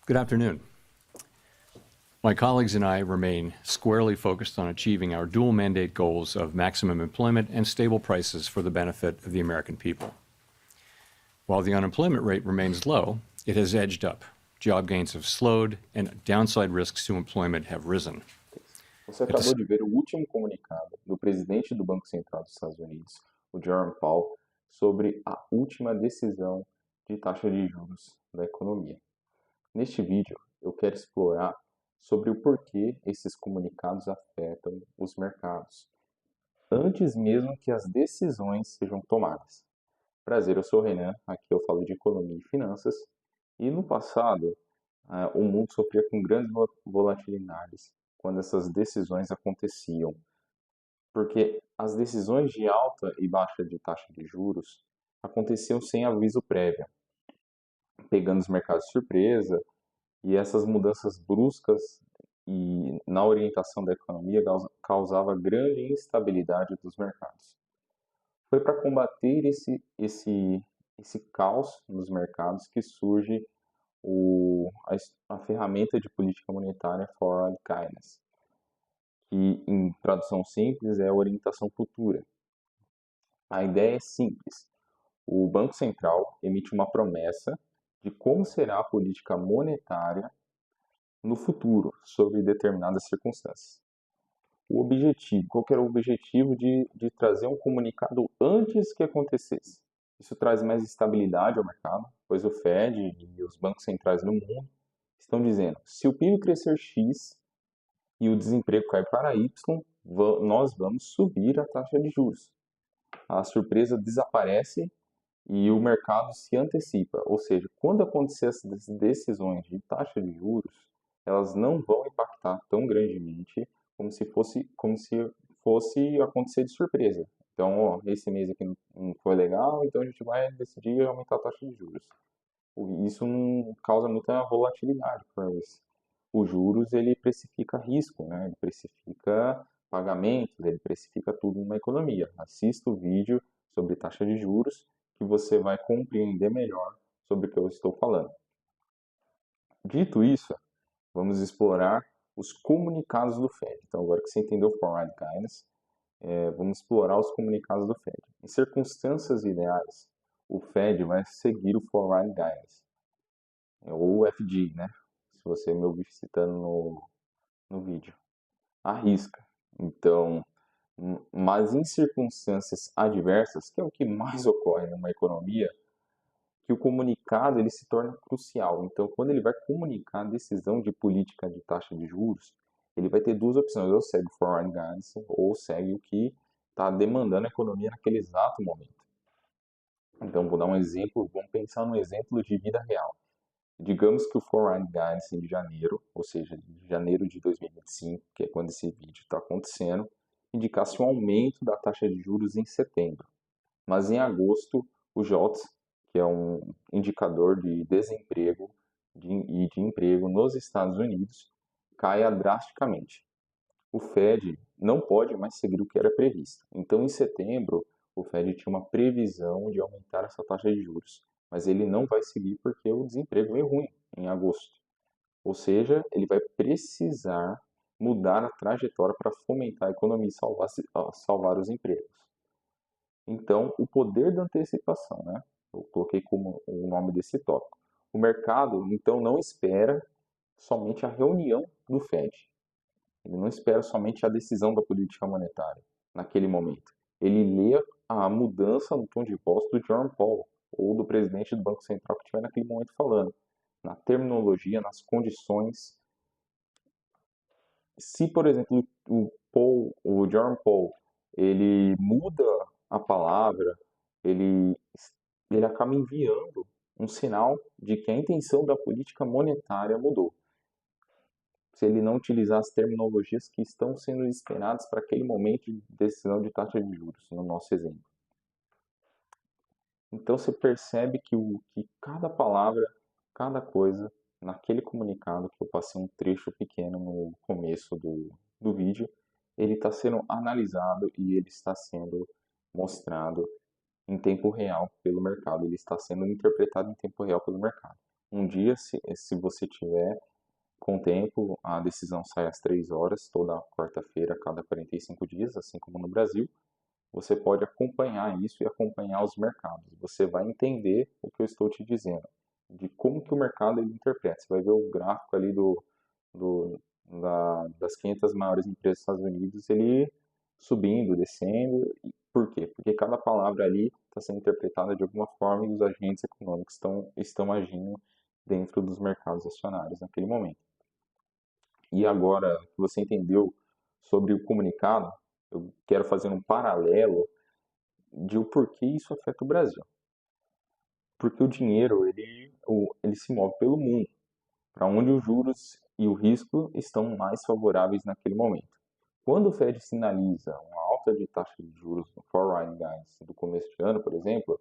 Good afternoon. My colleagues and I remain squarely focused on achieving our dual mandate goals of maximum employment and stable prices for the benefit of the American people. While the unemployment rate remains low, it has edged up. Job gains have slowed and downside risks to employment have risen. Você acabou de ver o último comunicado do presidente do Banco Central dos Estados Unidos, o Jerome Powell, sobre a última decisão de taxa de juros da economia. Neste vídeo, eu quero explorar sobre o porquê esses comunicados afetam os mercados, antes mesmo que as decisões sejam tomadas. Prazer, eu sou o Renan, aqui eu falo de economia e finanças, e no passado o mundo sofria com grandes volatilidades quando essas decisões aconteciam, porque as decisões de alta e baixa de taxa de juros aconteciam sem aviso prévio, pegando os mercados de surpresa, e essas mudanças bruscas e na orientação da economia causava grande instabilidade dos mercados. Foi para combater esse caos nos mercados que surge a ferramenta de política monetária Forward Guidance, que em tradução simples é a orientação futura. A ideia é simples. O Banco Central emite uma promessa de como será a política monetária no futuro, sobre determinadas circunstâncias. Qual que era o objetivo de trazer um comunicado antes que acontecesse? Isso traz mais estabilidade ao mercado, pois o Fed e os bancos centrais no mundo estão dizendo, se o PIB crescer X e o desemprego cair para Y, nós vamos subir a taxa de juros. A surpresa desaparece e o mercado se antecipa, ou seja, quando acontecer essas decisões de taxa de juros, elas não vão impactar tão grandemente como se fosse acontecer de surpresa. Então, ó, esse mês aqui não foi legal, então a gente vai decidir aumentar a taxa de juros. Isso não causa muita volatilidade, pois os juros ele precifica risco, né? Ele precifica pagamentos, ele precifica tudo numa economia. Assista o vídeo sobre taxa de juros que você vai compreender melhor sobre o que eu estou falando. Dito isso, vamos explorar os comunicados do Fed. Então, agora que você entendeu o Forward Guidance, vamos explorar os comunicados do Fed. Em circunstâncias ideais, o Fed vai seguir o Forward Guidance, ou o FG, né? Se você me ouvir citando no vídeo. Arrisca. Então, mas em circunstâncias adversas, que é o que mais ocorre numa economia, que o comunicado ele se torna crucial. Então, quando ele vai comunicar a decisão de política de taxa de juros, ele vai ter duas opções, ou segue o Forward Guidance, ou segue o que está demandando a economia naquele exato momento. Então, vou dar um exemplo, vamos pensar num exemplo de vida real. Digamos que o Forward Guidance de janeiro, ou seja, de janeiro de 2025, que é quando esse vídeo está acontecendo, indicasse um aumento da taxa de juros em setembro. Mas em agosto, o JOLTS, que é um indicador de desemprego e de emprego nos Estados Unidos, caia drasticamente. O Fed não pode mais seguir o que era previsto. Então, em setembro, o Fed tinha uma previsão de aumentar essa taxa de juros, mas ele não vai seguir porque o desemprego veio ruim em agosto. Ou seja, ele vai precisar mudar a trajetória para fomentar a economia e salvar os empregos. Então, o poder da antecipação, né? Eu coloquei como o nome desse tópico. O mercado, então, não espera somente a reunião do Fed. Ele não espera somente a decisão da política monetária naquele momento. Ele lê a mudança no tom de voz do Jerome Powell ou do presidente do Banco Central que estiver naquele momento falando, na terminologia, nas condições. Se, por exemplo, o Jerome Powell, ele muda a palavra, ele acaba enviando um sinal de que a intenção da política monetária mudou. Se ele não utilizar as terminologias que estão sendo esperadas para aquele momento de decisão de taxa de juros, no nosso exemplo. Então você percebe que cada palavra, cada coisa, naquele comunicado, que eu passei um trecho pequeno no começo do vídeo, ele está sendo analisado e ele está sendo mostrado em tempo real pelo mercado, ele está sendo interpretado em tempo real pelo mercado. Um dia, se você tiver com tempo, a decisão sai às 3 horas, toda quarta-feira, a cada 45 dias, assim como no Brasil. Você pode acompanhar isso e acompanhar os mercados. Você vai entender o que eu estou te dizendo, de como que o mercado ele interpreta. Você vai ver o gráfico ali das 500 maiores empresas dos Estados Unidos, ele subindo, descendo. Por quê? Porque cada palavra ali está sendo interpretada de alguma forma e os agentes econômicos estão agindo dentro dos mercados acionários naquele momento. E agora que você entendeu sobre o comunicado, eu quero fazer um paralelo de o porquê isso afeta o Brasil. Porque o dinheiro, ele se move pelo mundo, para onde os juros e o risco estão mais favoráveis naquele momento. Quando o Fed sinaliza uma alta de taxa de juros no forward guidance do começo de ano, por exemplo,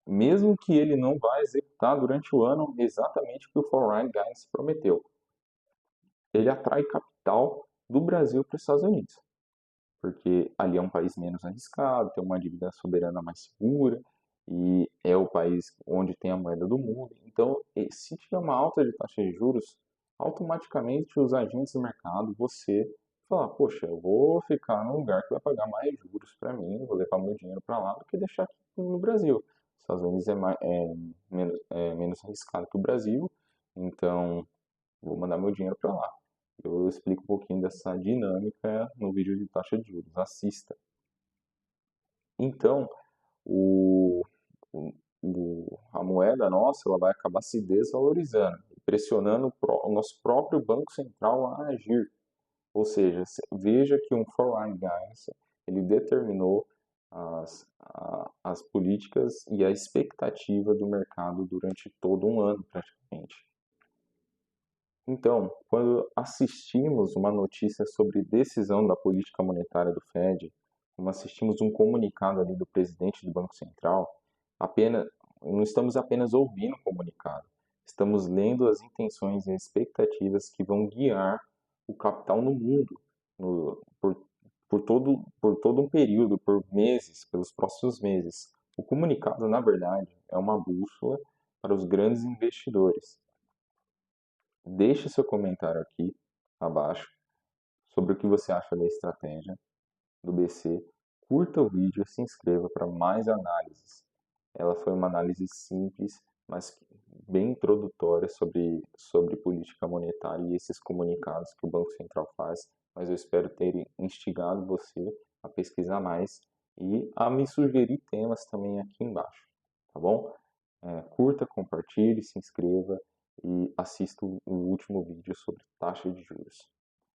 mesmo que ele não vá executar durante o ano exatamente o que o forward guidance prometeu, ele atrai capital do Brasil para os Estados Unidos, porque ali é um país menos arriscado, tem uma dívida soberana mais segura e é o país onde tem a moeda do mundo. Então, se tiver uma alta de taxa de juros, automaticamente os agentes do mercado, você fala, poxa, eu vou ficar num lugar que vai pagar mais juros para mim, vou levar meu dinheiro para lá do que deixar aqui no Brasil. Os Estados Unidos é menos arriscado que o Brasil, então vou mandar meu dinheiro para lá. Eu explico um pouquinho dessa dinâmica no vídeo de taxa de juros. Assista. Então, o, a moeda nossa ela vai acabar se desvalorizando, pressionando o nosso próprio Banco Central a agir. Ou seja, veja que um forward guidance ele determinou as políticas e a expectativa do mercado durante todo um ano, praticamente. Então, quando assistimos uma notícia sobre decisão da política monetária do Fed, como assistimos um comunicado ali do presidente do Banco Central, não estamos apenas ouvindo o comunicado, estamos lendo as intenções e expectativas que vão guiar o capital no mundo por todo um período, por meses, pelos próximos meses. O comunicado, na verdade, é uma bússola para os grandes investidores. Deixe seu comentário aqui abaixo sobre o que você acha da estratégia do BC. Curta o vídeo e se inscreva para mais análises. Ela foi uma análise simples, mas bem introdutória sobre política monetária e esses comunicados que o Banco Central faz. Mas eu espero ter instigado você a pesquisar mais e a me sugerir temas também aqui embaixo, tá bom? Curta, compartilhe, se inscreva e assista o último vídeo sobre taxa de juros.